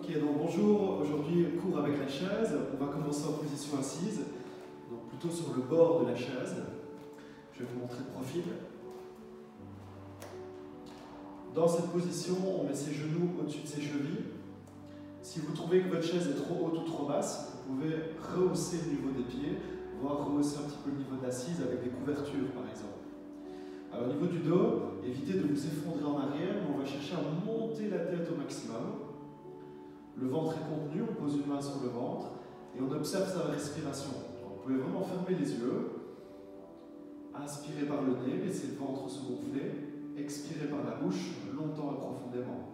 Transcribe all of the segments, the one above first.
Ok, donc bonjour, aujourd'hui cours avec la chaise, on va commencer en position assise, donc plutôt sur le bord de la chaise. Je vais vous montrer le profil. Dans cette position, on met ses genoux au-dessus de ses chevilles. Si vous trouvez que votre chaise est trop haute ou trop basse, vous pouvez rehausser le niveau des pieds, voire rehausser un petit peu le niveau d'assise avec des couvertures par exemple. Alors au niveau du dos, évitez de vous effondrer en arrière, mais on va chercher à monter la tête au maximum. Le ventre est contenu, on pose une main sur le ventre et on observe sa respiration. Donc, vous pouvez vraiment fermer les yeux, inspirez par le nez, laissez le ventre se gonfler, expirez par la bouche longtemps et profondément.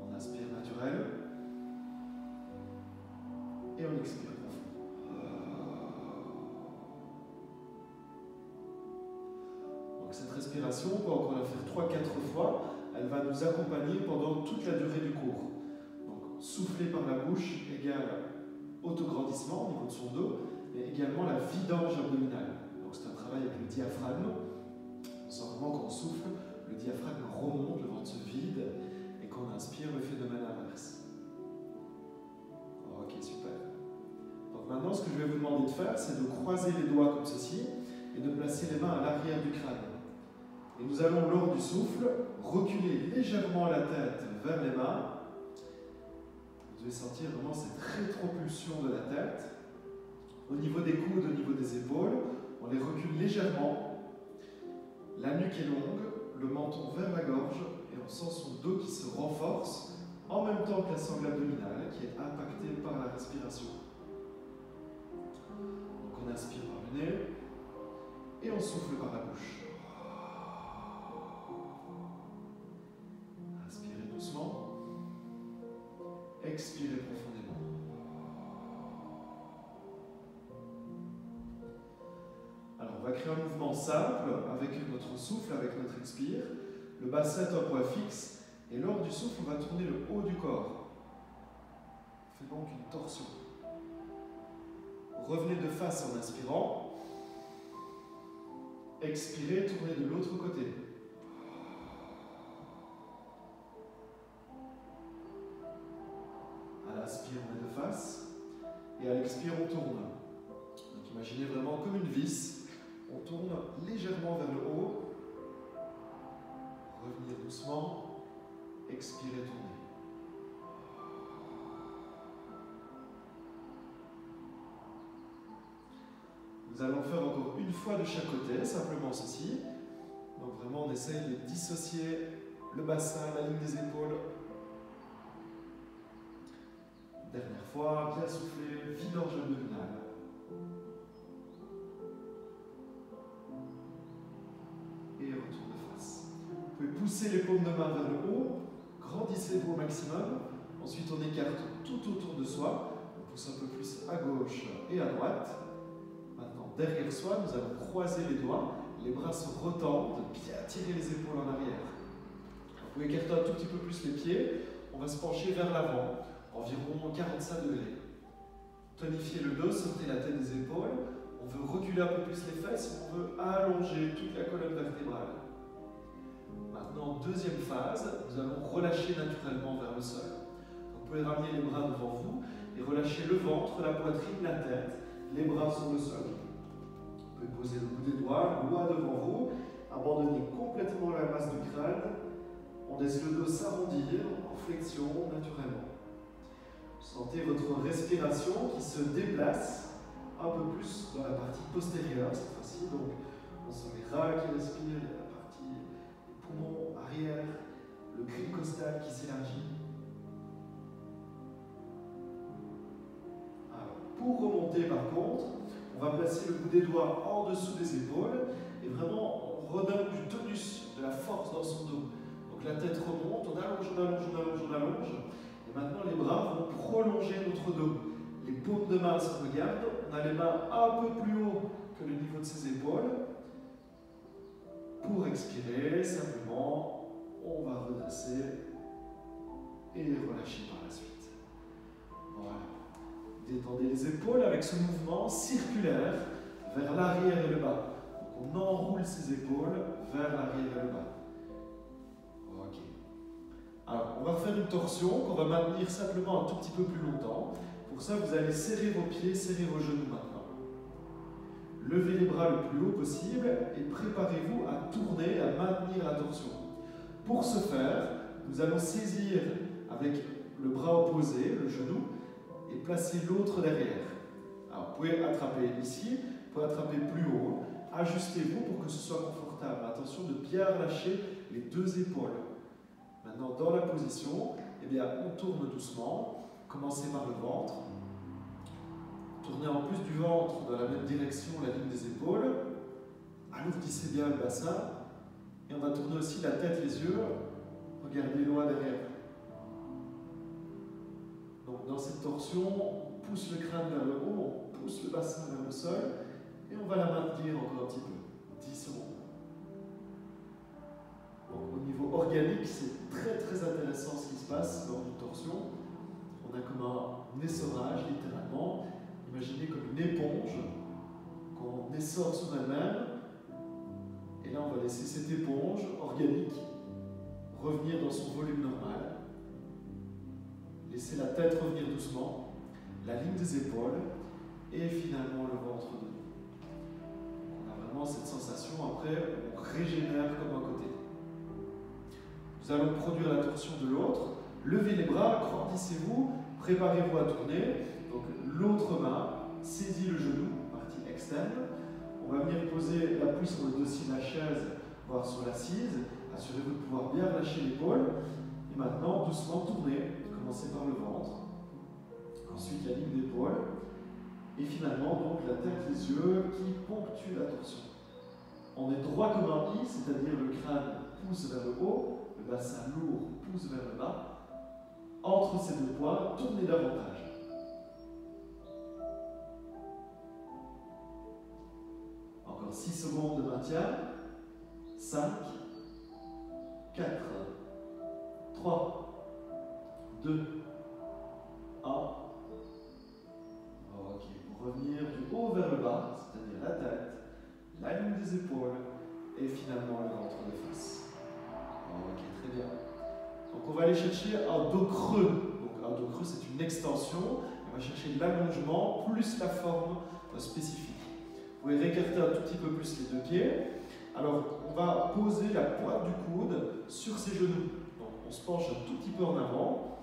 On inspire naturel et on expire profond. Donc cette respiration, on peut encore la faire 3-4 fois. Elle va nous accompagner pendant toute la durée du cours. Donc, souffler par la bouche égale autograndissement au niveau de son dos, et également la vidange abdominale. Donc, c'est un travail avec le diaphragme. On sent vraiment qu'on souffle, le diaphragme remonte, le ventre se vide, et qu'on inspire, le phénomène inverse. Ok, super. Donc, maintenant, ce que je vais vous demander de faire, c'est de croiser les doigts comme ceci, et de placer les mains à l'arrière du crâne. Et nous allons, lors du souffle, reculer légèrement la tête vers les mains. Vous devez sentir vraiment cette rétropulsion de la tête. Au niveau des coudes, au niveau des épaules, on les recule légèrement. La nuque est longue, le menton vers la gorge, et on sent son dos qui se renforce, en même temps que la sangle abdominale, qui est impactée par la respiration. Donc on inspire par le nez, et on souffle par la bouche. Expirez profondément. Alors, on va créer un mouvement simple avec notre souffle, avec notre expire. Le bassin est un point fixe. Et lors du souffle, on va tourner le haut du corps. On fait donc une torsion. Revenez de face en inspirant. Expirez, tournez de l'autre côté. À l'inspire, on est de face, et à l'expire, on tourne. Donc imaginez vraiment comme une vis, on tourne légèrement vers le haut, revenir doucement, expirer, tourner. Nous allons faire encore une fois de chaque côté, simplement ceci. Donc vraiment, on essaye de dissocier le bassin, la ligne des épaules. Dernière fois, bien souffler, vidange abdominale. Et retour de face. Vous pouvez pousser les paumes de main vers le haut, grandissez-vous au maximum. Ensuite, on écarte tout autour de soi. On pousse un peu plus à gauche et à droite. Maintenant, derrière soi, nous allons croiser les doigts. Les bras se retendent, bien tirer les épaules en arrière. Vous pouvez écarter un tout petit peu plus les pieds. On va se pencher vers l'avant. Environ 45 degrés. Tonifiez le dos, sortez la tête des épaules. On veut reculer un peu plus les fesses, on veut allonger toute la colonne vertébrale. Maintenant, deuxième phase, nous allons relâcher naturellement vers le sol. Donc, vous pouvez ramener les bras devant vous et relâcher le ventre, la poitrine, la tête, les bras sur le sol. Vous pouvez poser le bout des doigts, loin devant vous, abandonner complètement la masse du crâne. On laisse le dos s'arrondir en flexion naturellement. Sentez votre respiration qui se déplace un peu plus dans la partie postérieure cette fois-ci. Donc, on sent les reins qui respirent, la partie des poumons arrière, le grille costal qui s'élargit. Alors, pour remonter par contre, on va placer le bout des doigts en dessous des épaules et vraiment on redonne du tonus, de la force dans son dos. Donc la tête remonte, on allonge, on allonge, on allonge, on allonge. Et maintenant, les bras vont prolonger notre dos. Les paumes de main se regardent. On a les mains un peu plus haut que le niveau de ses épaules. Pour expirer, simplement, on va redresser et relâcher par la suite. Voilà. Détendez les épaules avec ce mouvement circulaire vers l'arrière et le bas. Donc on enroule ses épaules vers l'arrière et le bas. Ok. Alors, on va refaire une torsion qu'on va maintenir simplement un tout petit peu plus longtemps. Pour ça, vous allez serrer vos pieds, serrer vos genoux maintenant. Levez les bras le plus haut possible et préparez-vous à tourner, à maintenir la torsion. Pour ce faire, nous allons saisir avec le bras opposé, le genou, et placer l'autre derrière. Alors, vous pouvez attraper ici, vous pouvez attraper plus haut. Ajustez-vous pour que ce soit confortable. Attention de bien lâcher les deux épaules. Maintenant, dans la position, eh bien, on tourne doucement. Commencez par le ventre. Tournez en plus du ventre dans la même direction la ligne des épaules. Alourdissez bien le bassin. Et on va tourner aussi la tête, les yeux. Regardez loin derrière. Donc, dans cette torsion, on pousse le crâne vers le haut, on pousse le bassin vers le sol. Et on va la maintenir encore un petit peu. 10 secondes. Donc, au niveau organique, c'est très intéressant ce qui se passe lors d'une torsion. On a comme un essorage, littéralement. Imaginez comme une éponge qu'on essore sur elle-même. Et là, on va laisser cette éponge organique revenir dans son volume normal. Laissez la tête revenir doucement, la ligne des épaules et finalement le ventre de nous. On a vraiment cette sensation, après, on régénère comme un côté. Nous allons produire la torsion de l'autre. Levez les bras, grandissez-vous, préparez-vous à tourner. Donc l'autre main saisit le genou, partie externe. On va venir poser l'appui sur le dossier de la chaise, voire sur l'assise. Assurez-vous de pouvoir bien lâcher l'épaule. Et maintenant, doucement tournez. Commencez par le ventre. Ensuite, la ligne d'épaule. Et finalement, donc, la tête, les yeux qui ponctuent la torsion. On est droit comme un I, c'est-à-dire le crâne pousse vers le haut, le bassin lourd pousse vers le bas. Entre ces deux points, tournez davantage. Encore 6 secondes de maintien. 5, 4, 3, 2, 1. Ok, pour revenir du haut vers le bas, c'est-à-dire la tête, la ligne des épaules et finalement le ventre de face. Ok, très bien. Donc on va aller chercher un dos creux. Donc un dos creux, c'est une extension. On va chercher l'allongement plus la forme spécifique. Vous pouvez réécarter un tout petit peu plus les deux pieds. Alors on va poser la pointe du coude sur ses genoux. Donc on se penche un tout petit peu en avant.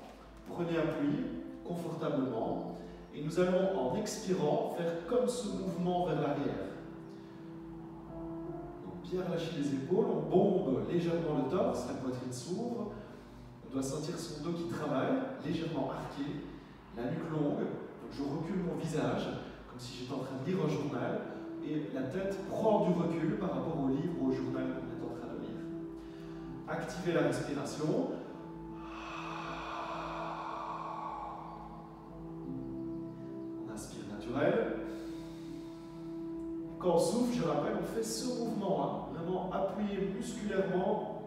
Prenez appui confortablement. Et nous allons, en expirant, faire comme ce mouvement vers l'arrière. Donc bien relâcher les épaules, on bombe légèrement le torse, la poitrine s'ouvre. On doit sentir son dos qui travaille, légèrement arqué, la nuque longue. Donc je recule mon visage, comme si j'étais en train de lire un journal. Et la tête prend du recul par rapport au livre ou au journal qu'on est en train de lire. Activez la respiration. On inspire naturel. Quand on souffle, je rappelle, on fait ce mouvement, vraiment appuyer musculairement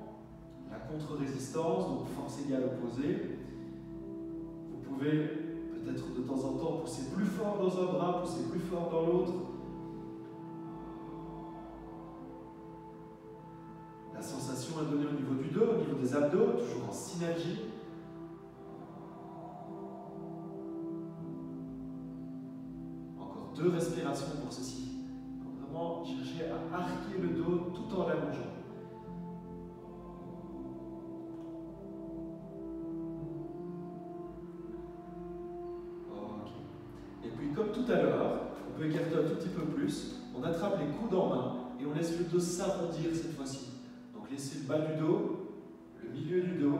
la contre-résistance, donc force égale opposée. Vous pouvez peut-être de temps en temps pousser plus fort dans un bras, pousser plus fort dans l'autre. La sensation est donnée au niveau du dos, au niveau des abdos, toujours en synergie. Encore 2 respirations pour ceci. Donc vraiment chercher à arquer le dos tout en l'allongeant. Ok. Et puis comme tout à l'heure, on peut écarter un tout petit peu plus. On attrape les coudes en main et on laisse le dos s'arrondir cette fois-ci. Donc laissez le bas du dos, le milieu du dos,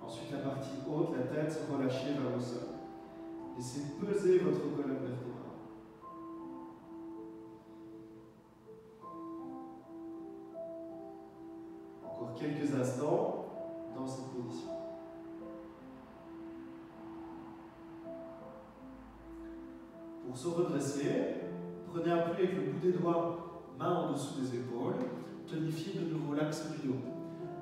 ensuite la partie haute, la tête se relâcher vers le sol. Laissez peser votre colonne vertébrale. Encore quelques instants dans cette position. Pour se redresser, prenez appui avec le bout des doigts, main en dessous des épaules. Tonifiez de nouveau l'axe du dos.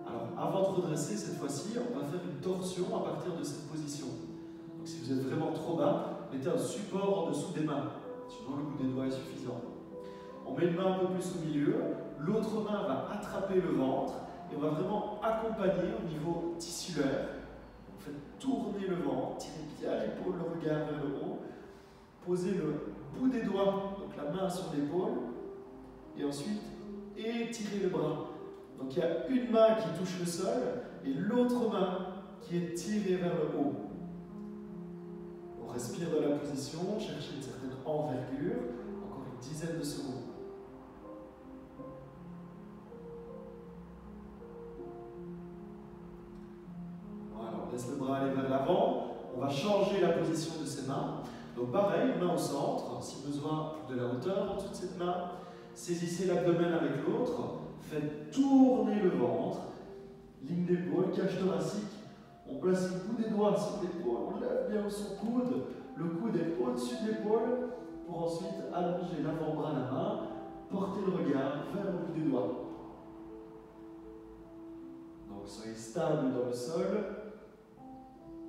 Alors, avant de redresser, cette fois-ci, on va faire une torsion à partir de cette position. Donc, si vous êtes vraiment trop bas, mettez un support en dessous des mains. Sinon, le bout des doigts est suffisant. On met une main un peu plus au milieu. L'autre main va attraper le ventre Et on va vraiment accompagner au niveau tissulaire. On fait tourner le ventre, tirez bien l'épaule, le regard vers le haut. Posez le bout des doigts, donc la main sur l'épaule. Et ensuite, étirez le bras. Donc il y a une main qui touche le sol et l'autre main qui est tirée vers le haut. On respire dans la position, cherchez une certaine envergure. Encore une dizaine de secondes. Voilà, on laisse le bras aller vers l'avant. On va changer la position de ses mains. Donc pareil, main au centre. Si besoin de la hauteur en dessous de cette main. Saisissez l'abdomen avec l'autre. Faites tourner le ventre. Ligne d'épaule, cage thoracique. On place le bout des doigts sur l'épaule. On lève bien son coude. Le coude est au-dessus de l'épaule. Pour ensuite allonger l'avant-bras à la main. Portez le regard vers le bout des doigts. Donc soyez stable dans le sol.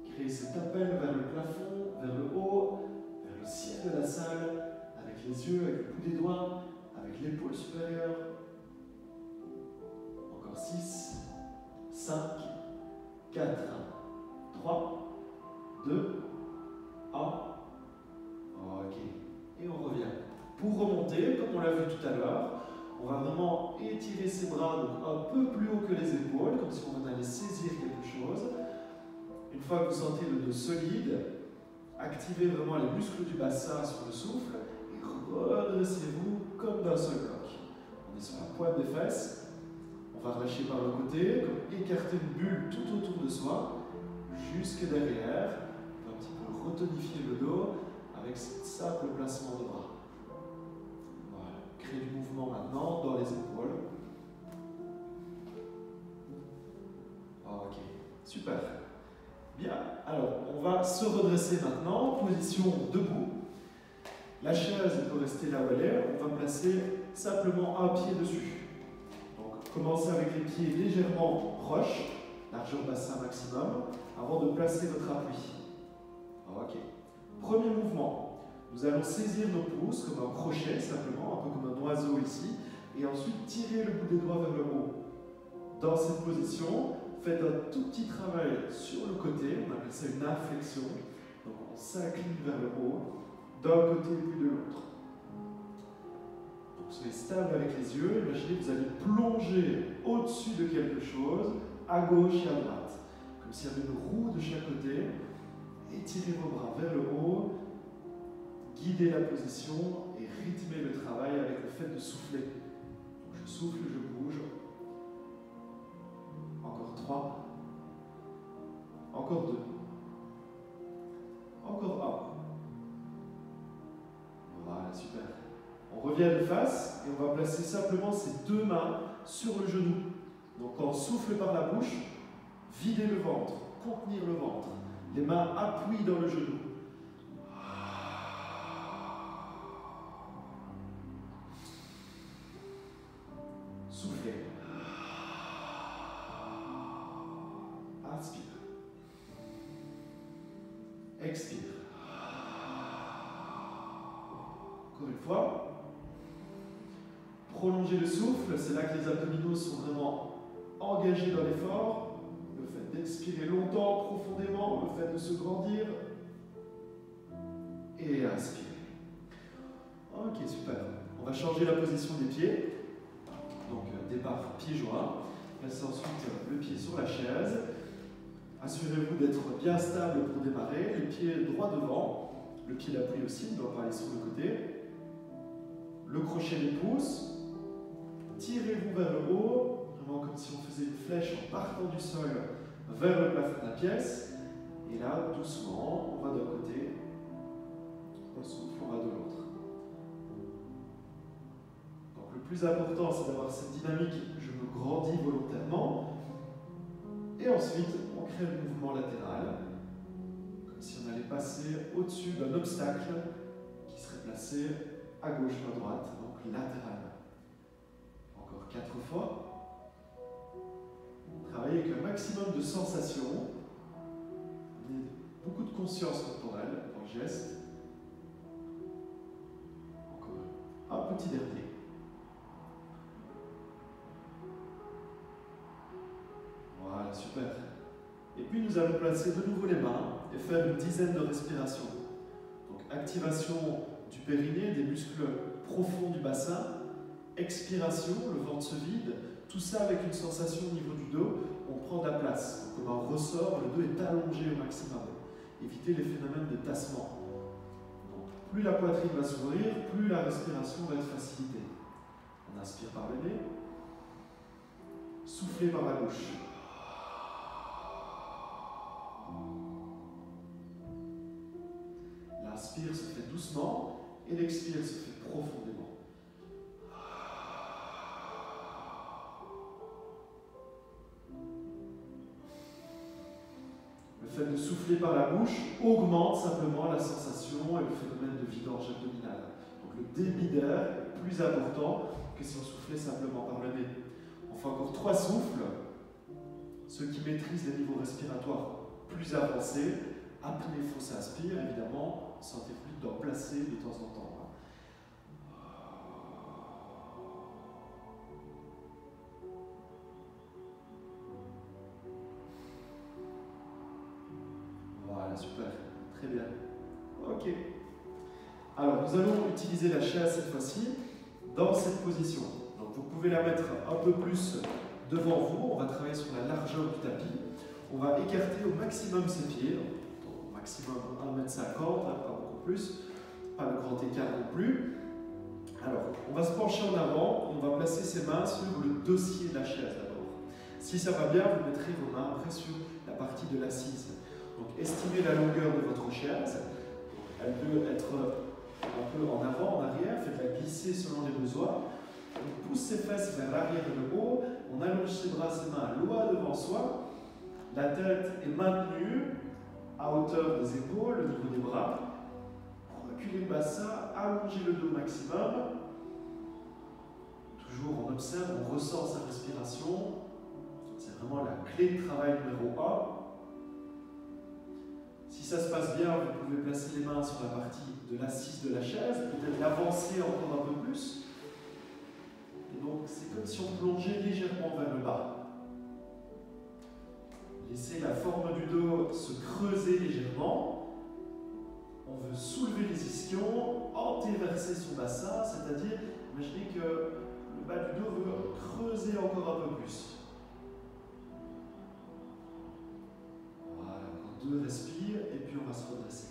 Créez cet appel vers le plafond, vers le haut, vers le ciel de la salle, avec les yeux, avec le bout des doigts, avec l'épaule supérieure. Encore 6, 5, 4, 3, 2, 1. Ok. Et on revient. Pour remonter, comme on l'a vu tout à l'heure, on va vraiment étirer ses bras donc un peu plus haut que les épaules, comme si on allait saisir quelque chose. Une fois que vous sentez le dos solide, activez vraiment les muscles du bassin sur le souffle et redressez-vous comme d'un seul bloc. On est sur la pointe des fesses. On va relâcher par le côté, comme écarter une bulle tout autour de soi, jusque derrière. On va un petit peu retonifier le dos avec ce simple placement de bras. Voilà. Créez du mouvement maintenant dans les épaules. Ok, super. Bien, alors on va se redresser maintenant, position debout. La chaise peut rester là où elle est, on va placer simplement un pied dessus. Donc commencez avec les pieds légèrement proches, largeur bassin maximum, avant de placer votre appui. Ok. Premier mouvement, nous allons saisir nos pouces comme un crochet simplement, un peu comme un oiseau ici, et ensuite tirer le bout des doigts vers le haut. Dans cette position, faites un tout petit travail sur le côté, on appelle ça une inflexion. Donc on s'incline vers le haut, d'un côté puis de l'autre. Donc soyez stable avec les yeux, imaginez que vous allez plonger au-dessus de quelque chose, à gauche et à droite. Comme s'il y avait une roue de chaque côté. Étirez vos bras vers le haut, guidez la position et rythmez le travail avec le fait de souffler. Donc je souffle, je bouge. Encore 3. Encore 2. Encore 1. Voilà, super. On revient de face et on va placer simplement ces deux mains sur le genou. Donc quand on souffle par la bouche, videz le ventre, contenir le ventre. Les mains appuient dans le genou. Soufflez. Inspire. Expire. Encore une fois. Prolongez le souffle, c'est là que les abdominaux sont vraiment engagés dans l'effort. Le fait d'expirer longtemps, profondément, le fait de se grandir. Et inspirer. Ok, super. On va changer la position des pieds. Donc, départ pieds joints. Placez ensuite le pied sur la chaise. Assurez-vous d'être bien stable pour démarrer. Les pieds droits devant. Le pied d'appui aussi, on doit pas aller sur le côté. Le crochet des pouces. Tirez-vous vers le haut, vraiment comme si on faisait une flèche en partant du sol vers le plafond de la pièce. Et là, doucement, on va d'un côté, on souffle, on va de l'autre. Donc le plus important, c'est d'avoir cette dynamique, je me grandis volontairement. Et ensuite, on crée le mouvement latéral, comme si on allait passer au-dessus d'un obstacle qui serait placé à gauche ou à droite, donc latéralement. Encore 4 fois. Travaillez avec un maximum de sensations. Beaucoup de conscience corporelle dans le geste. Encore un petit dernier. super. Et puis nous allons placer de nouveau les mains et faire une dizaine de respirations. Donc activation du périnée, des muscles profonds du bassin, expiration, le ventre se vide, tout ça avec une sensation au niveau du dos, on prend de la place. Donc comme un ressort, le dos est allongé au maximum. Évitez les phénomènes de tassement. Donc, plus la poitrine va s'ouvrir, plus la respiration va être facilitée. On inspire par le nez, soufflez par la bouche. L'inspire se fait doucement et l'expire se fait profondément. Le fait de souffler par la bouche augmente simplement la sensation et le phénomène de vidange abdominale. Donc le débit d'air est plus important que si on soufflait simplement par le nez. On fait encore 3 souffles. Ceux qui maîtrisent les niveaux respiratoires plus avancés, apnée, fausse inspire, évidemment, sentez-vous d'en placer de temps en temps. Voilà, super, très bien. Ok. Alors, nous allons utiliser la chaise cette fois-ci dans cette position. Donc, vous pouvez la mettre un peu plus devant vous. On va travailler sur la largeur du tapis. On va écarter au maximum ses pieds, au maximum 1,50 m, pas beaucoup plus, pas le grand écart non plus. Alors, on va se pencher en avant, on va placer ses mains sur le dossier de la chaise d'abord. Si ça va bien, vous mettrez vos mains après sur la partie de l'assise. Donc, estimez la longueur de votre chaise. Elle peut être un peu en avant, en arrière, faites-la glisser selon les besoins. On pousse ses fesses vers l'arrière et le haut, on allonge ses bras, ses mains loin devant soi. La tête est maintenue à hauteur des épaules, au niveau des bras. Reculez le bassin, allongez le dos au maximum. Toujours on observe, on ressent sa respiration. C'est vraiment la clé de travail numéro 1. Si ça se passe bien, vous pouvez placer les mains sur la partie de l'assise de la chaise, peut-être l'avancer encore un peu plus. Et donc c'est comme si on plongeait légèrement vers le bas. Laissez la forme du dos se creuser légèrement. On veut soulever les ischions, antéverser son bassin, c'est-à-dire, imaginez que le bas du dos veut creuser encore un peu plus. Voilà, encore 2 respires, et puis on va se redresser.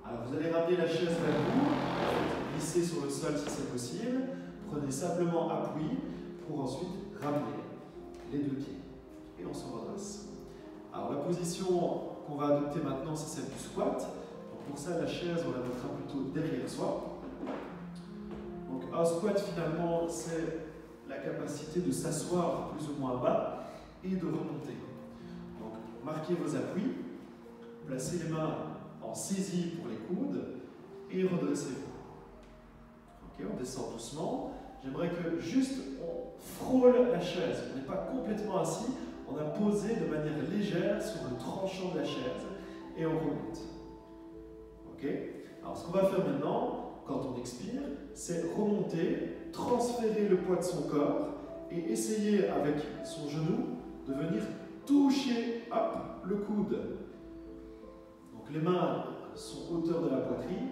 Alors vous allez ramener la chaise vers vous, glissez sur le sol si c'est possible, prenez simplement appui pour ensuite ramener les 2 pieds. Et on se redresse. Alors la position qu'on va adopter maintenant, c'est celle du squat. Donc pour ça, la chaise, on la mettra plutôt derrière soi. Donc un squat, finalement, c'est la capacité de s'asseoir plus ou moins bas et de remonter. Donc marquez vos appuis, placez les mains en saisie pour les coudes et redressez-vous. Ok, on descend doucement. J'aimerais que juste on frôle la chaise. On n'est pas complètement assis, on a posé de manière légère sur le tranchant de la chaise et on remonte. Ok? Alors ce qu'on va faire maintenant, quand on expire, c'est remonter, transférer le poids de son corps et essayer avec son genou de venir toucher hop, le coude. Donc les mains sont hauteur de la poitrine,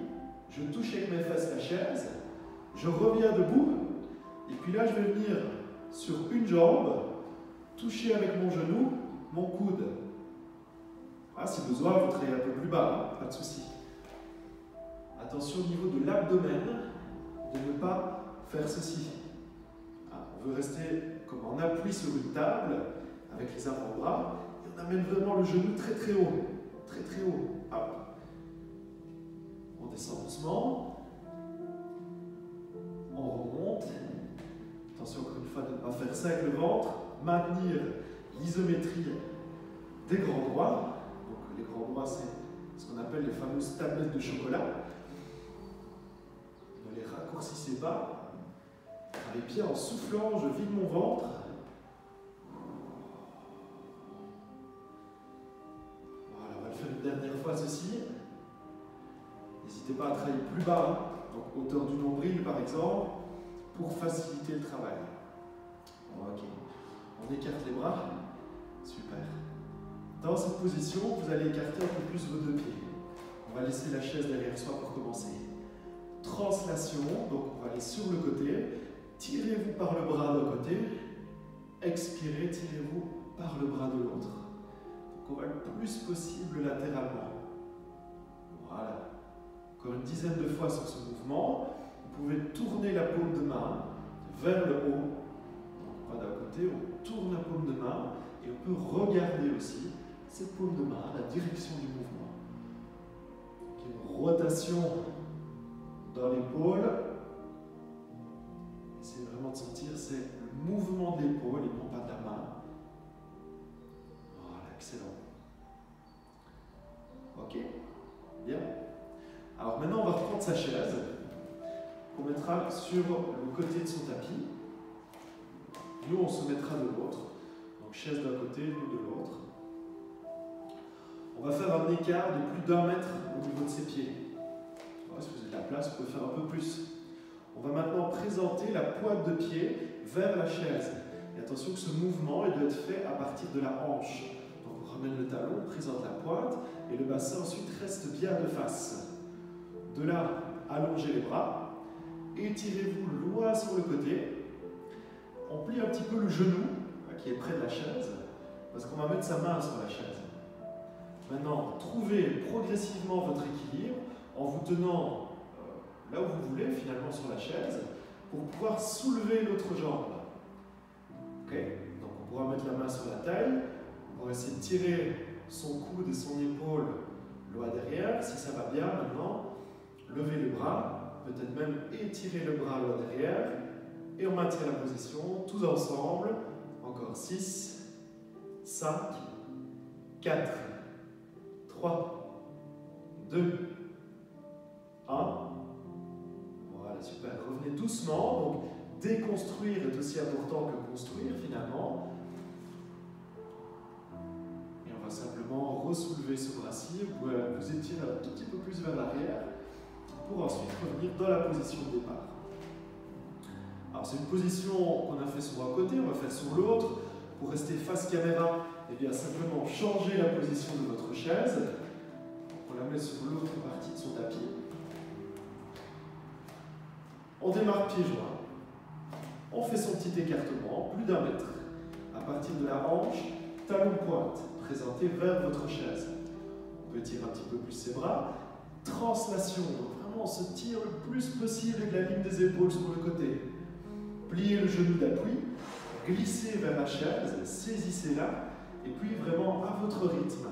je touche avec mes fesses la chaise, je reviens debout, et puis là je vais venir sur une jambe, toucher avec mon genou, mon coude. Ah, si besoin, vous travaillez un peu plus bas, pas de souci. Attention au niveau de l'abdomen, de ne pas faire ceci. Ah, on veut rester comme en appui sur une table, avec les avant-bras, et on amène vraiment le genou très très haut. Très très haut. Hop. On descend doucement. On remonte. Attention encore une fois de ne pas faire ça avec le ventre. Maintenir l'isométrie des grands droits. Donc les grands droits, c'est ce qu'on appelle les fameuses tablettes de chocolat. Ne les raccourcissez pas. Avec bien en soufflant, je vide mon ventre. Voilà, on va le faire une dernière fois ceci. N'hésitez pas à travailler plus bas, donc hauteur du nombril par exemple, pour faciliter le travail. Ok. On écarte les bras. Super. Dans cette position, vous allez écarter un peu plus vos deux pieds. On va laisser la chaise derrière soi pour commencer. Translation, donc on va aller sur le côté. Tirez-vous par le bras d'un côté. Expirez, tirez-vous par le bras de l'autre. Donc on va le plus possible latéralement. Voilà. Encore une dizaine de fois sur ce mouvement. Vous pouvez tourner la paume de main vers le haut. Donc on va d'un côté, on tourne la paume de main et on peut regarder aussi cette paume de main, la direction du mouvement. Donc, une rotation dans l'épaule. Essayez vraiment de sentir, c'est le mouvement de l'épaule et non pas de la main. Voilà, excellent. Ok, bien. Alors maintenant, on va reprendre sa chaise qu'on mettra sur le côté de son tapis. Nous, on se mettra de l'autre. Donc chaise d'un côté, nous de l'autre. On va faire un écart de plus d'1 mètre au niveau de ses pieds. Alors, si vous avez de la place, vous pouvez faire un peu plus. On va maintenant présenter la pointe de pied vers la chaise. Et attention que ce mouvement il doit être fait à partir de la hanche. Donc on ramène le talon, on présente la pointe et le bassin ensuite reste bien de face. De là, allongez les bras, étirez-vous loin sur le côté. On plie un petit peu le genou qui est près de la chaise parce qu'on va mettre sa main sur la chaise. Maintenant, trouvez progressivement votre équilibre en vous tenant là où vous voulez, finalement sur la chaise, pour pouvoir soulever l'autre jambe. Ok? Donc on pourra mettre la main sur la taille, on pourra essayer de tirer son coude et son épaule loin derrière. Si ça va bien, maintenant, levez les bras, peut-être même étirer le bras loin derrière, et on maintient la position, tous ensemble. Encore 6, 5, 4, 3, 2, 1. Voilà, super. Revenez doucement. Donc, déconstruire est aussi important que construire finalement. Et on va simplement ressoulever ce bras-ci. Vous pouvez vous étirer un tout petit peu plus vers l'arrière pour ensuite revenir dans la position de départ. Alors, c'est une position qu'on a fait sur un côté, on va faire sur l'autre. Pour rester face caméra, et bien simplement changer la position de votre chaise. On la met sur l'autre partie de son tapis. On démarre pieds joints. On fait son petit écartement, plus d'1 mètre. À partir de la hanche, talon pointe, présenté vers votre chaise. On peut tirer un petit peu plus ses bras. Translation, donc vraiment on se tire le plus possible avec la ligne des épaules sur le côté. Pliez le genou d'appui. Glissez vers la chaise, saisissez-la, et puis vraiment à votre rythme.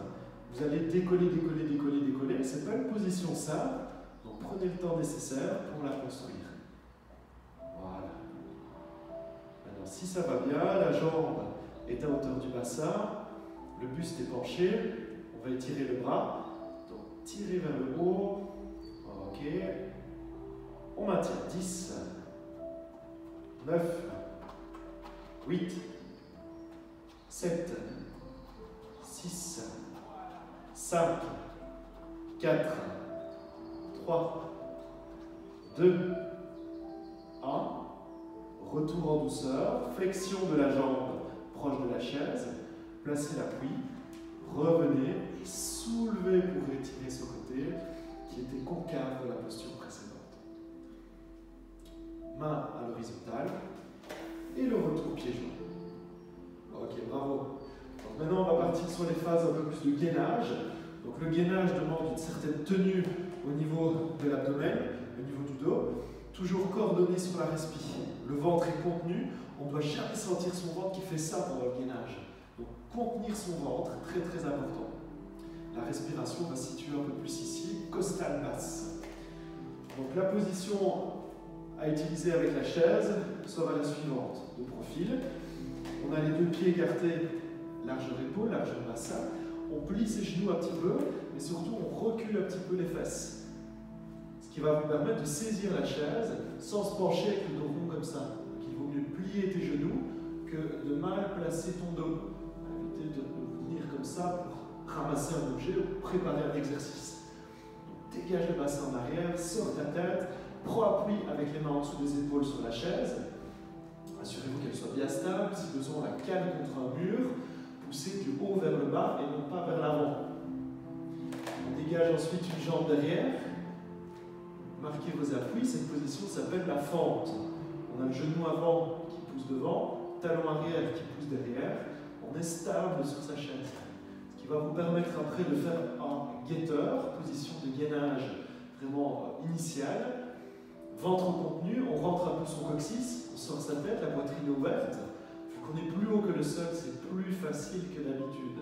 Vous allez décoller, décoller, décoller, décoller. Ce n'est pas une position simple, donc prenez le temps nécessaire pour la construire. Voilà. Maintenant, si ça va bien, la jambe est à hauteur du bassin, le buste est penché, on va étirer le bras, donc tirez vers le haut. Ok. On maintient 10, 9, 8, 7, 6, 5, 4, 3, 2, 1. Retour en douceur, flexion de la jambe proche de la chaise, placez l'appui, revenez, soulevez pour étirer ce côté qui était concave de la posture précédente. Main à l'horizontale. Et le retour pieds joints. Ok, bravo. Donc maintenant, on va partir sur les phases un peu plus de gainage. Donc le gainage demande une certaine tenue au niveau de l'abdomen, au niveau du dos. Toujours coordonné sur la respiration. Le ventre est contenu. On ne doit jamais sentir son ventre qui fait ça pendant le gainage. Donc contenir son ventre, très très important. La respiration va se situer un peu plus ici, costale basse. Donc la position à utiliser avec la chaise sera la suivante. De profil, on a les deux pieds écartés, largeur épaule, largeur bassin. On plie ses genoux un petit peu, mais surtout on recule un petit peu les fesses. Ce qui va vous permettre de saisir la chaise sans se pencher avec le dos rond comme ça. Donc, il vaut mieux plier tes genoux que de mal placer ton dos. Évitez de venir comme ça pour ramasser un objet ou préparer un exercice. Donc, dégage le bassin en arrière, sors ta tête, prends appui avec les mains en dessous des épaules sur la chaise. Assurez-vous qu'elle soit bien stable, si besoin, la cale contre un mur. Poussez du haut vers le bas et non pas vers l'avant. On dégage ensuite une jambe derrière. Marquez vos appuis, cette position s'appelle la fente. On a le genou avant qui pousse devant, talon arrière qui pousse derrière. On est stable sur sa chaise. Ce qui va vous permettre après de faire un guetteur, position de gainage vraiment initiale. Ventre contenu, on rentre un peu son coccyx, on sort sa tête, la poitrine est ouverte. Vu qu'on est plus haut que le sol, c'est plus facile que d'habitude.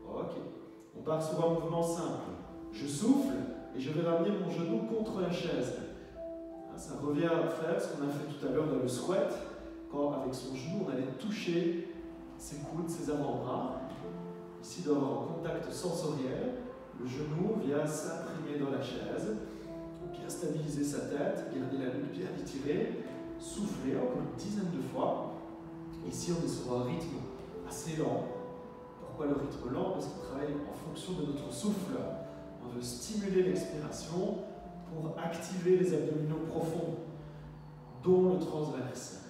Ok. On part sur un mouvement simple. Je souffle et je vais ramener mon genou contre la chaise. Ça revient à faire ce qu'on a fait tout à l'heure dans le squat, quand avec son genou on allait toucher ses coudes, ses avant-bras. Ici, il doit y avoir un contact sensoriel. Le genou vient s'imprimer dans la chaise. Bien stabiliser sa tête, garder la nuque bien étirée, souffler encore une dizaine de fois. Ici, on est sur un rythme assez lent. Pourquoi le rythme lent? Parce qu'on travaille en fonction de notre souffle. On veut stimuler l'expiration pour activer les abdominaux profonds, dont le transverse.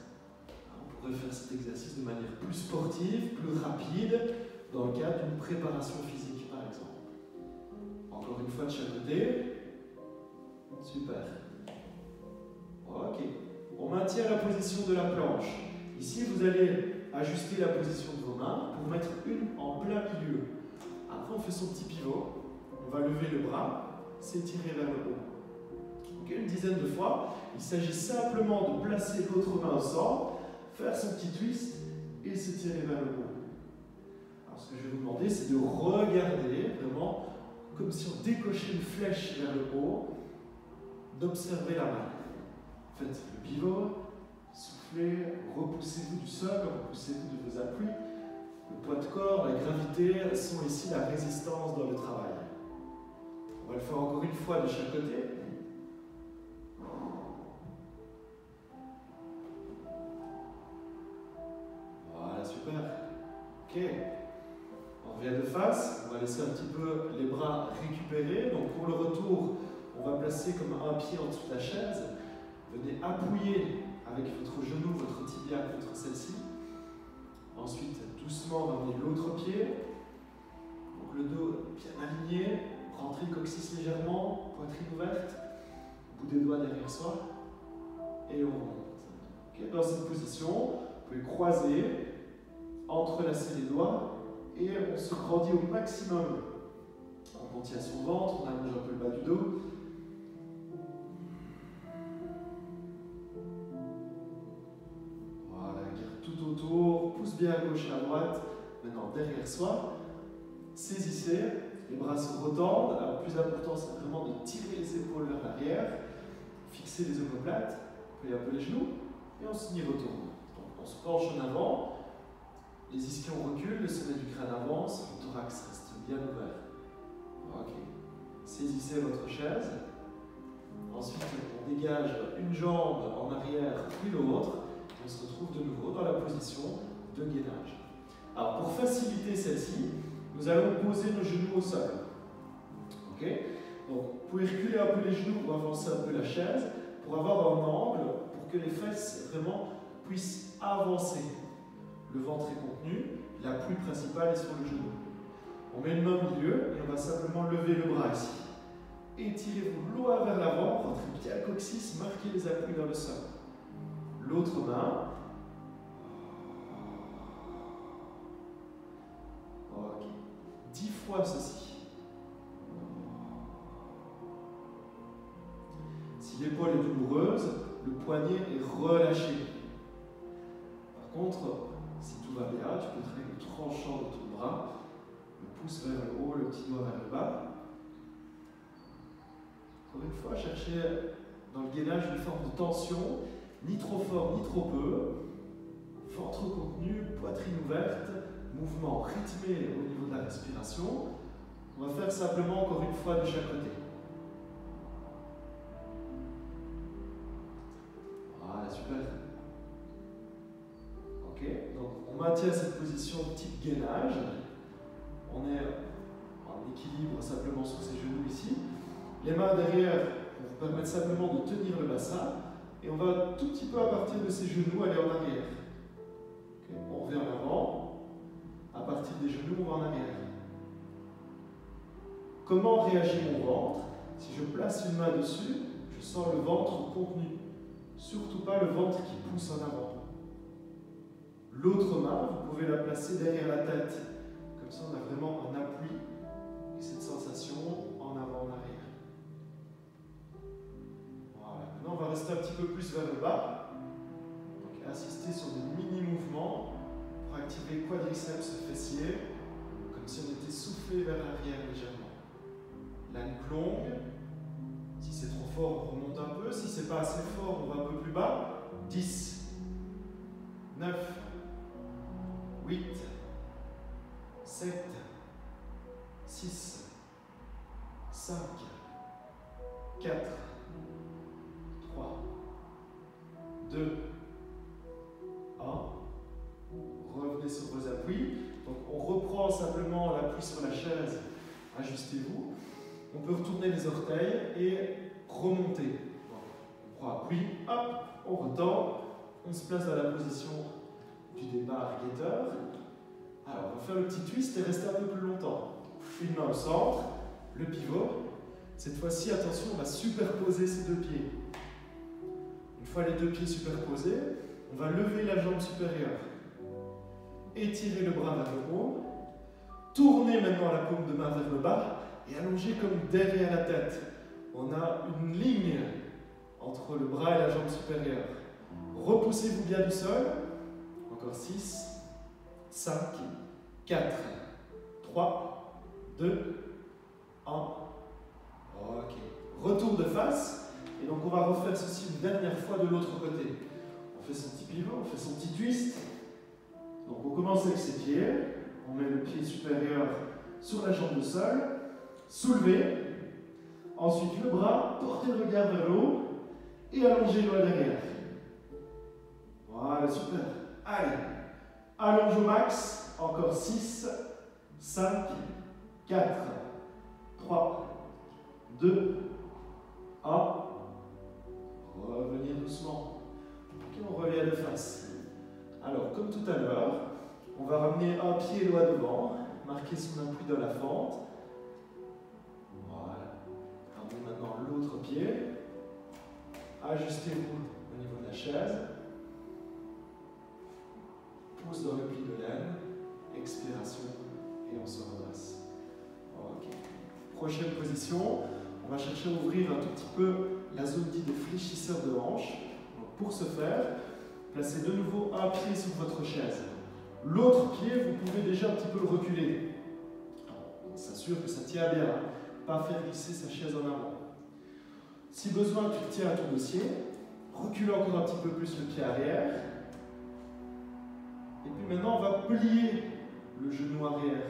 On pourrait faire cet exercice de manière plus sportive, plus rapide, dans le cadre d'une préparation physique, par exemple. Encore une fois de chaque côté. Super. Ok. On maintient la position de la planche. Ici, vous allez ajuster la position de vos mains pour mettre une en plein milieu. Après, on fait son petit pivot. On va lever le bras, s'étirer vers le haut. Okay, une dizaine de fois. Il s'agit simplement de placer l'autre main au centre, faire son petit twist et s'étirer vers le haut. Alors, ce que je vais vous demander, c'est de regarder vraiment comme si on décochait une flèche vers le haut. D'observer la main. Faites le pivot, soufflez, repoussez-vous du sol, repoussez-vous de vos appuis. Le poids de corps, la gravité sont ici la résistance dans le travail. On va le faire encore une fois de chaque côté. Voilà, super. Ok. On revient de face, on va laisser un petit peu les bras récupérer. Donc pour le retour, on va placer comme un pied en dessous de la chaise. Venez appuyer avec votre genou, votre tibia contre celle-ci. Ensuite, doucement, ramenez l'autre pied. Donc le dos bien aligné. Rentrez le coccyx légèrement, poitrine ouverte. Bout des doigts derrière soi. Et on remonte. Okay. Dans cette position, vous pouvez croiser, entrelacer les doigts et on se grandit au maximum. On contient son ventre, on allonge un peu le bas du dos. Autour, pousse bien à gauche et à droite, maintenant derrière soi, saisissez, les bras se retendent, alors le plus important c'est vraiment de tirer les épaules vers l'arrière, fixer les omoplates, plier un peu les genoux, et on se retourne. Donc on se penche en avant, les ischions reculent, le sommet du crâne avance, le thorax reste bien ouvert. Ok, saisissez votre chaise, ensuite on dégage une jambe en arrière puis l'autre, on se retrouve de nouveau dans la position de gainage. Alors pour faciliter celle-ci, nous allons poser nos genoux au sol. Ok? Donc vous pouvez reculer un peu les genoux ou avancer un peu la chaise pour avoir un angle pour que les fesses vraiment puissent avancer. Le ventre est contenu, l'appui principal est sur le genou. On met le main au milieu et on va simplement lever le bras ici. Étirez-vous loin vers l'avant, rentrez bien le coccyx, marquez les appuis dans le sol. L'autre main. Ok. 10 fois ceci. Si l'épaule est douloureuse, le poignet est relâché. Par contre, si tout va bien, tu peux traîner le tranchant de ton bras, le pouce vers le haut, le petit doigt vers le bas. Encore une fois, cherchez dans le gainage une forme de tension. Ni trop fort, ni trop peu. Ventre contenu, poitrine ouverte, mouvement rythmé au niveau de la respiration. On va faire simplement encore une fois de chaque côté. Voilà, super. Ok, donc on maintient cette position type gainage. On est en équilibre simplement sur ses genoux ici. Les mains derrière pour vous permettre simplement de tenir le bassin. Et on va tout petit peu à partir de ses genoux aller en arrière. Okay. On revient en avant. À partir des genoux, on va en arrière. Comment réagit mon ventre? Si je place une main dessus, je sens le ventre contenu. Surtout pas le ventre qui pousse en avant. L'autre main, vous pouvez la placer derrière la tête. Comme ça, on a vraiment un appui et cette sensation en avant, en arrière. Voilà. Maintenant, on va rester un petit peu plus vers le bas. Donc, assister sur des mini-mouvements pour activer quadriceps fessier, comme si on était soufflé vers l'arrière légèrement. La nuque longue. Si c'est trop fort, on remonte un peu. Si c'est pas assez fort, on va un peu plus bas. 10, 9, 8, 7, 6, 5, 4, 3, 2, 1. Revenez sur vos appuis. Donc on reprend simplement l'appui sur la chaise. Ajustez-vous. On peut retourner les orteils et remonter. On prend appui, hop, on retend, on se place dans la position du départ guetteur. Alors on va faire le petit twist et rester un peu plus longtemps. Une main au centre, le pivot. Cette fois-ci, attention, on va superposer ces deux pieds. Une fois les deux pieds superposés, on va lever la jambe supérieure. Étirer le bras vers le haut. Tourner maintenant la paume de main vers le bas. Et allonger comme derrière la tête. On a une ligne entre le bras et la jambe supérieure. Repoussez-vous bien du sol. Encore 6, 5, 4, 3, 2, 1. Ok. Retour de face. Et donc on va refaire ceci une dernière fois de l'autre côté. On fait son petit pivot, on fait son petit twist. Donc on commence avec ses pieds. On met le pied supérieur sur la jambe de sol. Soulevez, ensuite le bras, portez le regard vers le haut et allongez le derrière. Voilà, super. Allez, allonge au max, encore 6, 5, 4, 3, 2, 1. Revenir doucement. Ok, on revient de face. Alors, comme tout à l'heure, on va ramener un pied loin devant, marquer son appui dans la fente. Maintenant l'autre pied, ajustez-vous au niveau de la chaise, pouce dans le pli de laine, expiration et on se redresse. Ok. Prochaine position, on va chercher à ouvrir un tout petit peu la zone dite de fléchisseur de hanche. Donc pour ce faire, placez de nouveau un pied sur votre chaise. L'autre pied, vous pouvez déjà un petit peu le reculer. On s'assure que ça tient bien. Pas faire glisser sa chaise en avant. Si besoin, tu te tiens à ton dossier, recule encore un petit peu plus le pied arrière. Et puis maintenant, on va plier le genou arrière.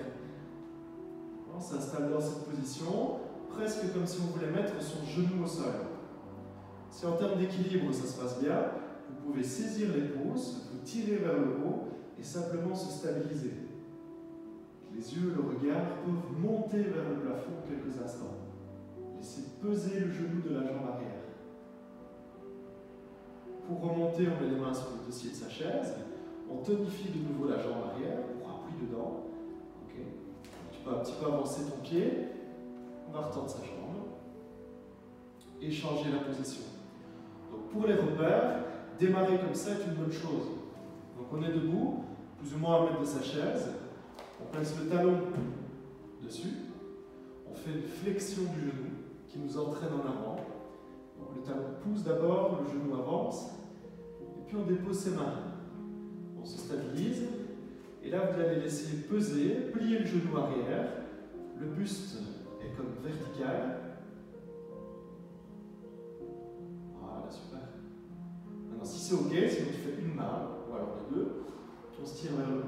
On s'installe dans cette position, presque comme si on voulait mettre son genou au sol. Si en termes d'équilibre, ça se passe bien, vous pouvez saisir les pouces, vous tirer vers le haut et simplement se stabiliser. Les yeux, le regard peuvent monter vers le plafond quelques instants. Laissez peser le genou de la jambe arrière. Pour remonter, on met les mains sur le dossier de sa chaise. On tonifie de nouveau la jambe arrière pour appui dedans. Okay. Tu peux un petit peu avancer ton pied. On va retendre sa jambe. Et changer la position. Donc pour les repères, démarrer comme ça est une bonne chose. Donc on est debout, plus ou moins à 1 mètre de sa chaise. On place le talon dessus. On fait une flexion du genou qui nous entraîne en avant. Donc le talon pousse d'abord, le genou avance. Et puis on dépose ses mains. On se stabilise. Et là, vous allez laisser peser, plier le genou arrière. Le buste est comme vertical. Voilà, super. Maintenant, si c'est OK, si on fait une main, ou alors les deux, on se tire vers le haut.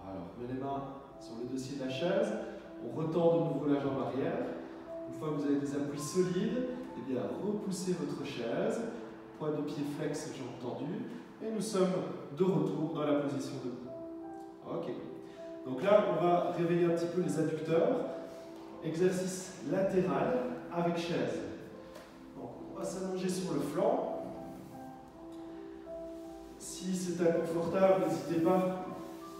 Alors, on met les mains sur le dossier de la chaise, on retend de nouveau la jambe arrière, Une fois que vous avez des appuis solides, eh bien, repoussez votre chaise, poids de pied flex, jambes tendues, et nous sommes de retour dans la position debout. Ok. Donc là, on va réveiller un petit peu les adducteurs. Exercice latéral avec chaise. Donc, on va s'allonger sur le flanc. Si c'est inconfortable, n'hésitez pas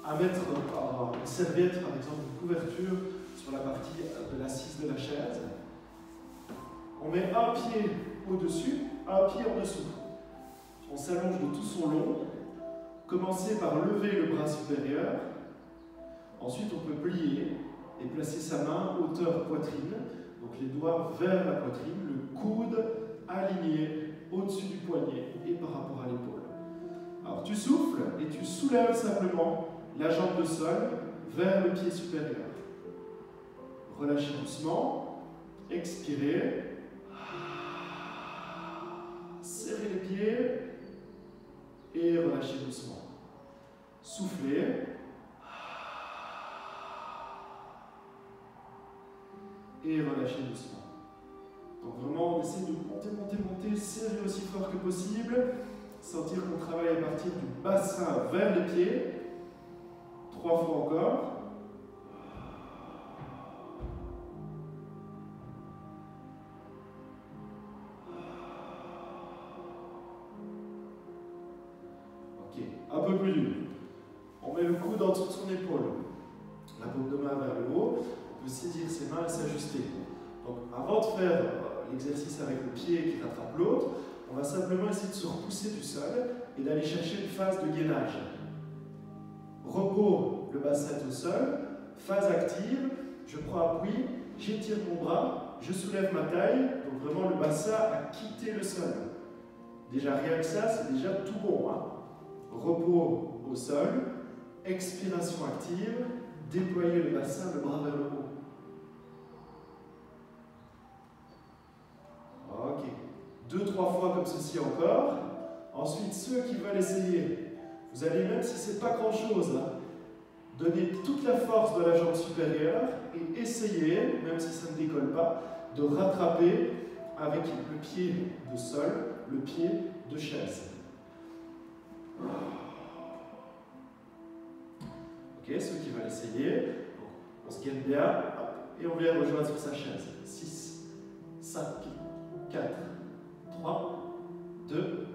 à mettre une serviette, par exemple, une couverture sur la partie de l'assise de la chaise. On met un pied au-dessus, un pied en dessous. On s'allonge de tout son long. Commencez par lever le bras supérieur. Ensuite, on peut plier et placer sa main hauteur poitrine. Donc les doigts vers la poitrine, le coude aligné au-dessus du poignet et par rapport à l'épaule. Alors tu souffles et tu soulèves simplement la jambe de sol vers le pied supérieur. Relâchez doucement. Expirez. Serrez les pieds et relâchez doucement. Soufflez. Et relâchez doucement. Donc vraiment, on essaie de monter, serrer aussi fort que possible. Sentir qu'on travaille à partir du bassin vers les pieds. 3 fois encore. Ok, un peu plus dur. On met le coude en dessous de son épaule. La paume de main vers le haut. On peut saisir ses mains et s'ajuster. Donc avant de faire l'exercice avec le pied qui rattrape l'autre, on va simplement essayer de se repousser du sol et d'aller chercher une phase de gainage. Repos, le bassin est au sol. Phase active, je prends appui, j'étire mon bras, je soulève ma taille. Donc vraiment le bassin a quitté le sol. Déjà rien que ça, c'est déjà tout bon. Hein. Repos au sol, expiration active, déployer le bassin, le bras vers le haut. Ok. 2-3 fois comme ceci encore. Ensuite, ceux qui veulent essayer, vous allez, même si ce n'est pas grand-chose, hein, donner toute la force de la jambe supérieure et essayer, même si ça ne décolle pas, de rattraper avec le pied de sol, le pied de chaise. Ok, ceux qui veulent essayer, on se gaine bien, hop, et on vient rejoindre sur sa chaise. 6, 5, 4, 3, 2,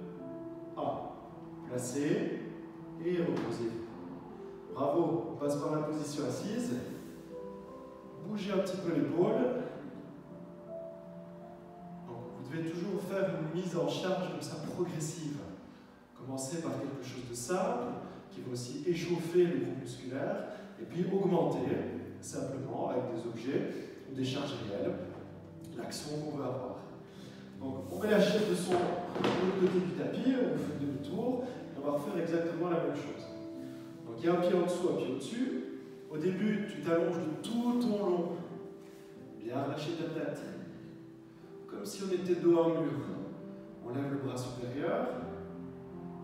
1. Placez et reposez. Bravo, on passe par la position assise. Bougez un petit peu l'épaule. Vous devez toujours faire une mise en charge comme ça progressive. Commencez par quelque chose de simple, qui va aussi échauffer le groupe musculaire, et puis augmenter simplement avec des objets ou des charges réelles l'action qu'on veut avoir. Donc on met la chaise de son côté du tapis, on fait demi-tour, et on va refaire exactement la même chose. Donc il y a un pied en dessous, un pied au-dessus. Au début, tu t'allonges de tout ton long, bien relâcher ta tête, comme si on était dos à un mur. On lève le bras supérieur,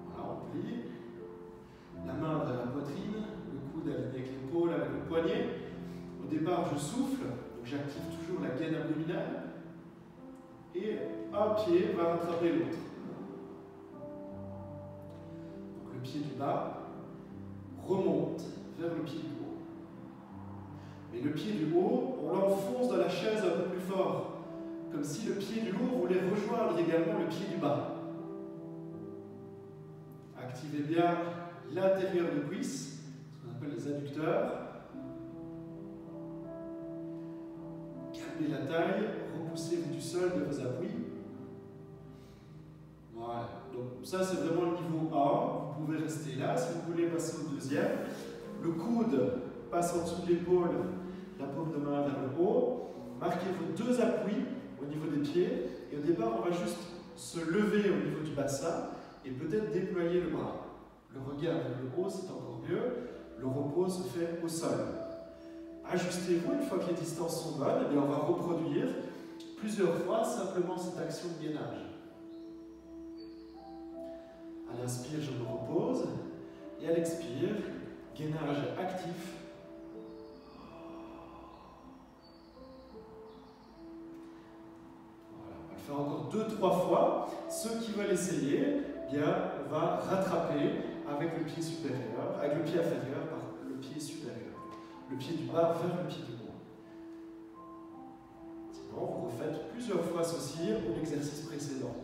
voilà, on plie, la main vers la poitrine, le coude aligné avec l'épaule, avec le poignet. Au départ, je souffle, donc j'active toujours la gaine abdominale, et un pied va rattraper l'autre. Donc le pied du bas remonte vers le pied du haut. Mais le pied du haut, on l'enfonce dans la chaise un peu plus fort, comme si le pied du haut voulait rejoindre également le pied du bas. Activez bien l'intérieur de cuisse, ce qu'on appelle les adducteurs. Calmez la taille, repoussez-vous du sol de vos appuis. Voilà, donc ça c'est vraiment le niveau 1. Vous pouvez rester là. Si vous voulez passer au deuxième, le coude passe en dessous de l'épaule, la paume de main vers le haut. Marquez vos deux appuis au niveau des pieds. Et au départ, on va juste se lever au niveau du bassin et peut-être déployer le bras. Le regard vers le haut, c'est encore mieux. Le repos se fait au sol. Ajustez-vous une fois que les distances sont bonnes, et bien on va reproduire plusieurs fois simplement cette action de gainage. À l'inspire, je me repose, et à l'expire, gainage actif. faire encore 2-3 fois. Ceux qui veulent essayer, bien, on va rattraper avec le pied supérieur, avec le pied inférieur, par le pied supérieur. Le pied du bas vers le pied du haut. Sinon, vous refaites plusieurs fois ceci ou l'exercice précédent.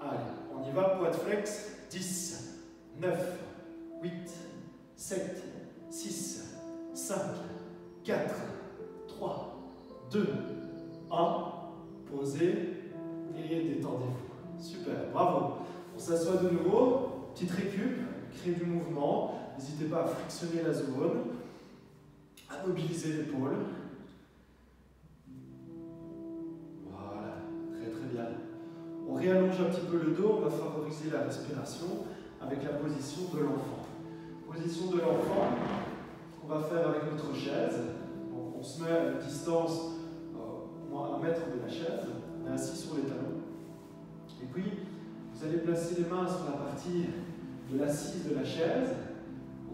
Allez, on y va, poids de flex. 10, 9, 8, 7, 6, 5, 4, 3, 2, 1. Posez et détendez-vous. Super, bravo. On s'assoit de nouveau. Petite récup, créer du mouvement. N'hésitez pas à frictionner la zone, à mobiliser l'épaule. Voilà, très très bien. On réallonge un petit peu le dos, on va favoriser la respiration avec la position de l'enfant. Position de l'enfant qu'on va faire avec notre chaise. On se met à une distance, au moins 1 mètre de la chaise. On est assis sur les talons. Et puis, vous allez placer les mains sur la partie de l'assise de la chaise,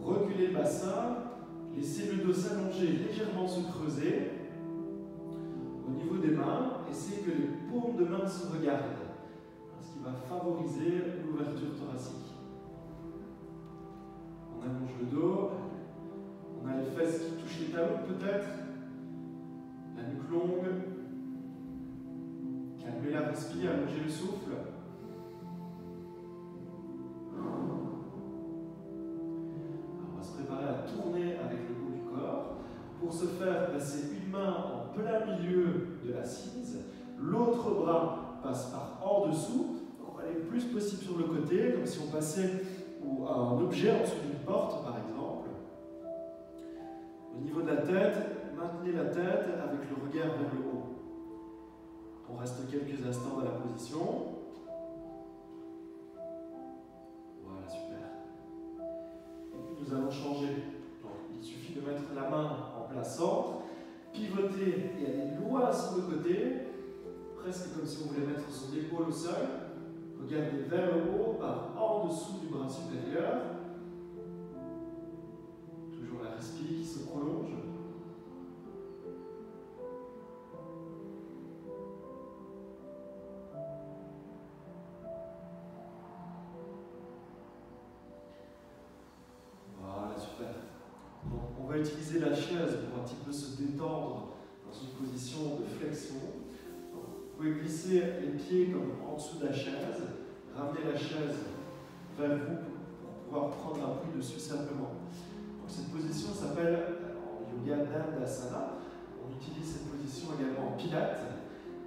reculer le bassin, laisser le dos s'allonger, légèrement se creuser. Au niveau des mains, essayez que les paumes de main se regardent, ce qui va favoriser l'ouverture thoracique. On allonge le dos, on a les fesses qui touchent les talons peut-être, la nuque longue, calmez la respiration, allongez le souffle. Tourner avec le haut du corps. Pour ce faire, placez une main en plein milieu de l'assise, l'autre bras passe par en dessous. On va aller le plus possible sur le côté, comme si on passait un objet en dessous d'une porte, par exemple. Au niveau de la tête, maintenez la tête avec le regard vers le haut. On reste quelques instants dans la position. Voilà, super. Et puis nous allons changer. Il suffit de mettre la main en plein centre, pivoter et aller loin sur le côté, presque comme si on voulait mettre son épaule au sol. Regardez vers le haut, par en dessous du bras supérieur. Toujours la respiration qui se prolonge. Voilà, super. Donc, on va utiliser la chaise pour un petit peu se détendre dans une position de flexion. Donc, vous pouvez glisser les pieds comme en dessous de la chaise, ramener la chaise vers vous pour pouvoir prendre appui dessus simplement. Donc, cette position s'appelle en yoga Dandasana. On utilise cette position également en pilates.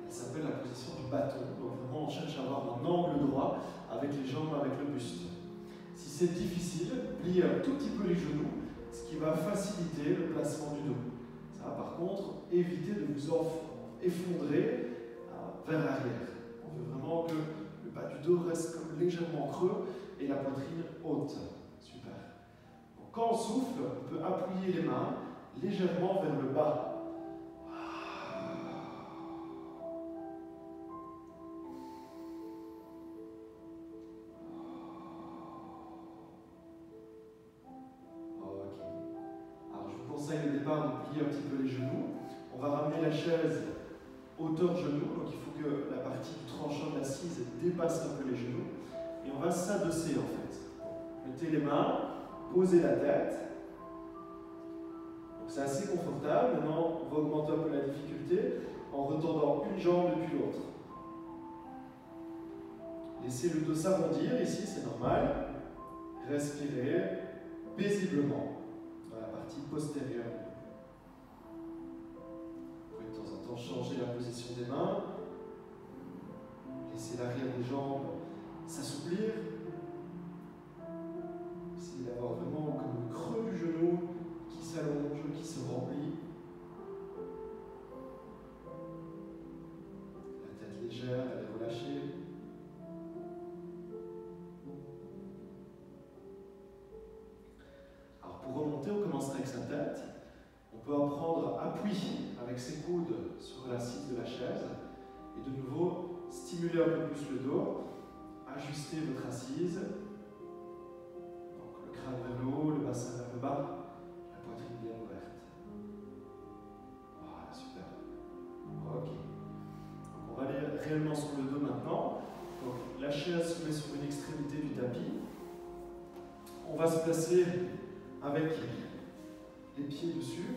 Elle s'appelle la position du bâton. Donc vraiment on cherche à avoir un angle droit avec les jambes, avec le buste. Si c'est difficile, pliez un tout petit peu les genoux, ce qui va faciliter le placement du dos. Ça va par contre éviter de vous effondrer vers l'arrière. On veut vraiment que le bas du dos reste comme légèrement creux et la poitrine haute. Super. Donc, quand on souffle, on peut appuyer les mains légèrement vers le bas. Ok. Alors, je vous conseille au départ de plier un petit peu les genoux. On va ramener la chaise hauteur genou, donc il faut que la partie du tranchant de l'assise dépasse un peu les genoux. Et on va s'adosser en fait. Mettez les mains, posez la tête. Donc c'est assez confortable. Maintenant, on va augmenter un peu la difficulté en retendant une jambe depuis l'autre. Laissez le dos s'arrondir ici, c'est normal. Respirez paisiblement dans la partie postérieure. Vous pouvez de temps en temps changer la position des mains. Laissez l'arrière des jambes s'assouplir. Essayez d'avoir vraiment comme le creux du genou qui s'allonge, qui se remplit. La tête légère, elle est relâchée. Alors pour remonter, on commencera avec sa tête. On peut en prendre appui avec ses coudes sur l'assise de la chaise. Et de nouveau, stimuler un peu plus le dos. Ajustez votre assise. Le crâne vers le haut, le bassin vers le bas, la poitrine bien ouverte. Voilà, super. Ok. Donc on va aller réellement sur le dos maintenant. Donc la chaise se met sur une extrémité du tapis. On va se placer avec les pieds dessus.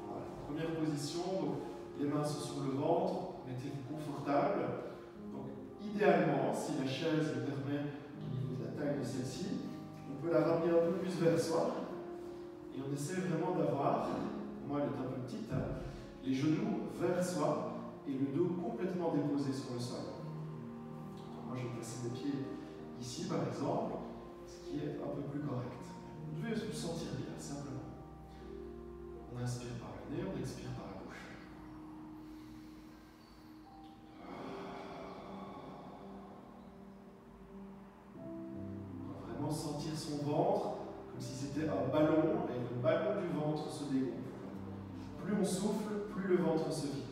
Voilà, première position, donc les mains sont sur le ventre, mettez-vous confortable. Donc idéalement, si la chaise le permet au niveau de la taille de celle-ci, on peut la ramener un peu plus vers soi. Et on essaie vraiment d'avoir, pour moi elle est un peu petite, hein, les genoux vers soi et le dos complètement déposé sur le sol. Donc moi je vais placer mes pieds ici par exemple, ce qui est un peu plus correct. Vous devez vous sentir bien, simplement. On inspire par le nez, on expire par la bouche. On va vraiment sentir son ventre comme si c'était un ballon et le ballon du ventre se dégonfle. Plus on souffle, plus le ventre se vide.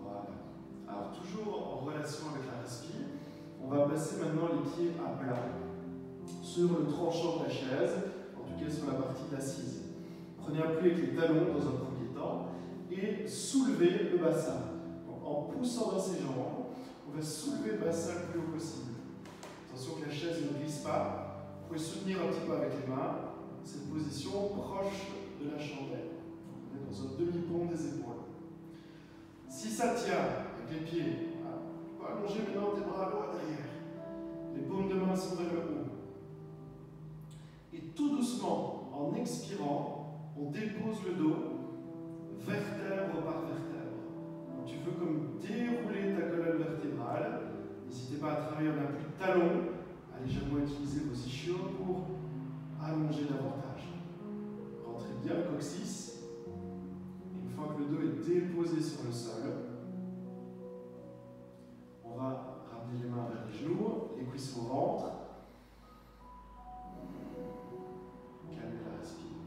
Voilà. Alors toujours en relation avec la respiration, on va placer maintenant les pieds à plat sur le tranchant de la chaise, en tout cas sur la partie d'assise. Prenez appui avec les talons dans un premier temps et soulevez le bassin. Donc, en poussant dans ses jambes, on va soulever le bassin le plus haut possible. Attention que la chaise ne glisse pas. Vous pouvez soutenir un petit peu avec les mains. Cette position proche de la chandelle. On est dans un demi-pont des épaules. Si ça tient avec les pieds, voilà. On va allonger maintenant tes bras loin derrière. Les paumes de main sont vers le haut. Et tout doucement, en expirant, on dépose le dos, vertèbre par vertèbre. Donc tu veux comme dérouler ta colonne vertébrale. N'hésitez pas à travailler en appui de talon, à légèrement utiliser vos ischios pour allonger davantage. Rentrez bien le coccyx. Et une fois que le dos est déposé sur le sol, on va ramener les mains vers les genoux, les cuisses au ventre. Calmez la respiration.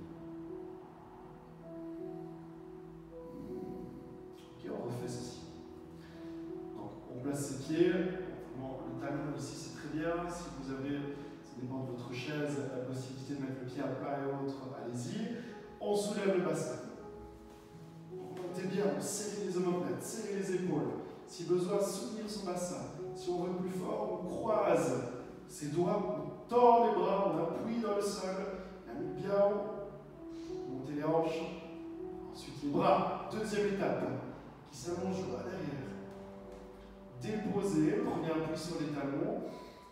Ok, on refait ceci. Donc, on place ses pieds. Le talon ici c'est très bien. Si vous avez, ça dépend de votre chaise, la possibilité de mettre le pied à plat et autres, allez-y. On soulève le bassin. Montez bien, on serre les omoplates, serrez les épaules. Si besoin, soutenir son bassin. Si on veut plus fort, on croise ses doigts, on tord les bras, on appuie dans le sol, la nuque bien haut, montez les hanches. Ensuite les bras, deuxième étape, qui s'allonge loin derrière. Déposez, prenez appui sur les talons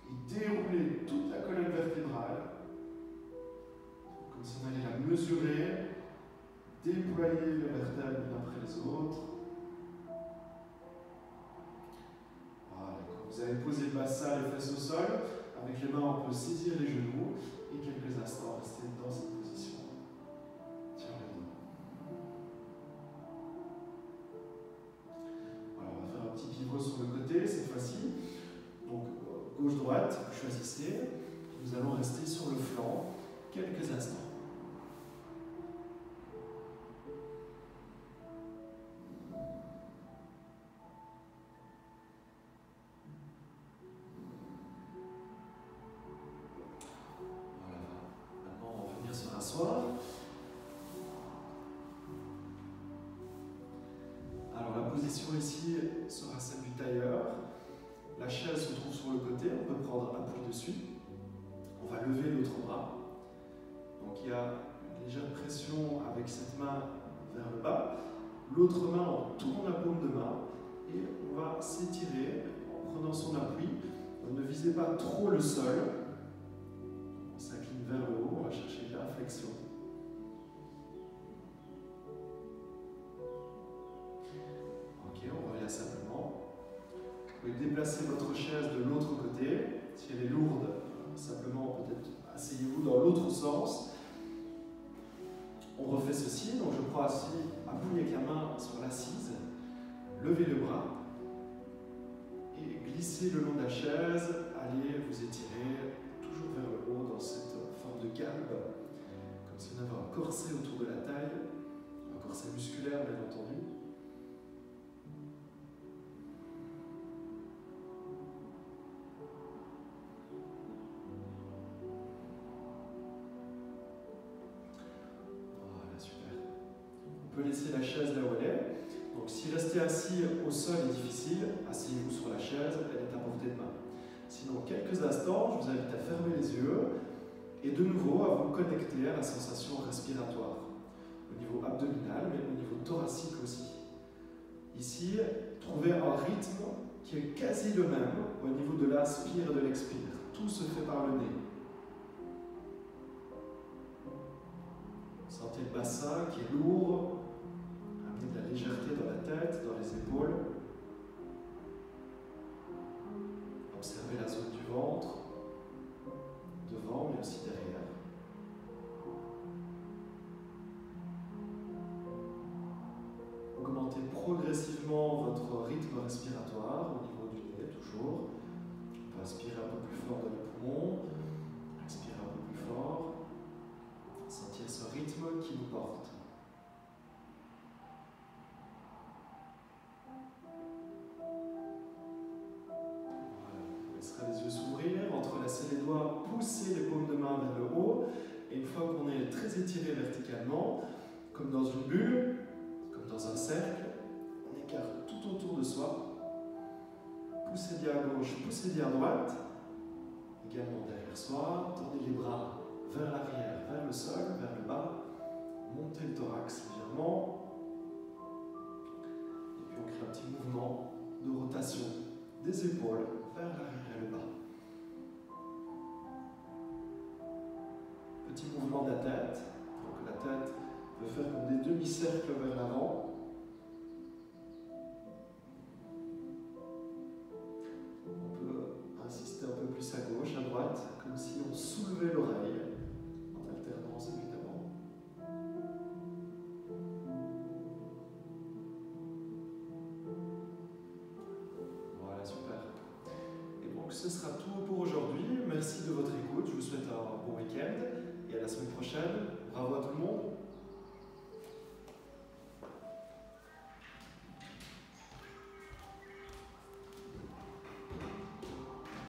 et déroulez toute la colonne vertébrale, comme si on allait la mesurer. Déployez les vertèbres l'une après les autres. Voilà, quand vous avez posé le bassin, les fesses au sol, avec les mains on peut saisir les genoux et quelques instants rester dans cette position. Tiens le dos. Voilà, on va faire un petit pivot sur le côté cette fois-ci. Donc gauche-droite, vous choisissez. Nous allons rester sur le flanc quelques instants. Alors la position ici sera celle du tailleur. La chaise se trouve sur le côté, on peut prendre appui dessus. On va lever l'autre bras. Donc il y a une légère pression avec cette main vers le bas. L'autre main, on tourne la paume de main et on va s'étirer en prenant son appui. Ne visez pas trop le sol. On s'incline vers le haut, on va chercher la flexion. Ok, on revient simplement. Vous pouvez déplacer votre chaise de l'autre côté. Si elle est lourde, simplement peut-être asseyez-vous dans l'autre sens. On refait ceci, donc je prends assis, appuyez avec la main sur l'assise, levez le bras et glissez le long de la chaise, allez vous étirer toujours vers le haut dans cette forme de galbe, comme si on avait un corset autour de la taille, un corset musculaire bien entendu. peut laisser la chaise là où elle est. Donc si rester assis au sol est difficile, asseyez-vous sur la chaise, elle est à portée de main. Sinon, quelques instants, je vous invite à fermer les yeux et de nouveau à vous connecter à la sensation respiratoire, au niveau abdominal, mais au niveau thoracique aussi. Ici, trouvez un rythme qui est quasi le même au niveau de l'inspire et de l'expire. Tout se fait par le nez. Sentez le bassin qui est lourd, amenez de la légèreté dans la tête, dans les épaules. Observez la zone du ventre, devant mais aussi derrière. Augmentez progressivement votre rythme respiratoire au niveau du nez, toujours. On peut inspirer un peu plus fort dans les poumons, expirer un peu plus fort. Sentir ce rythme qui nous porte. Voilà. Vous laisserez les yeux s'ouvrir, entrelacer les doigts, pousser les paumes de main vers le haut. Et une fois qu'on est très étiré verticalement, comme dans une bulle, comme dans un cercle, on écarte tout autour de soi. Poussez bien à gauche, poussez bien à droite. Également derrière soi, tendez les bras vers l'arrière, vers le sol, vers le bas. Montez le thorax légèrement. Et puis on crée un petit mouvement de rotation des épaules vers l'arrière et le bas. Petit mouvement de la tête. Donc la tête peut faire comme des demi-cercles vers l'avant. On peut insister un peu plus à gauche, à droite, comme si on soulevait l'oreille, en alternance évidemment. Voilà, super. Et donc ce sera tout pour aujourd'hui. Merci de votre écoute, je vous souhaite un bon week-end et à la semaine prochaine. Bravo à tout le monde.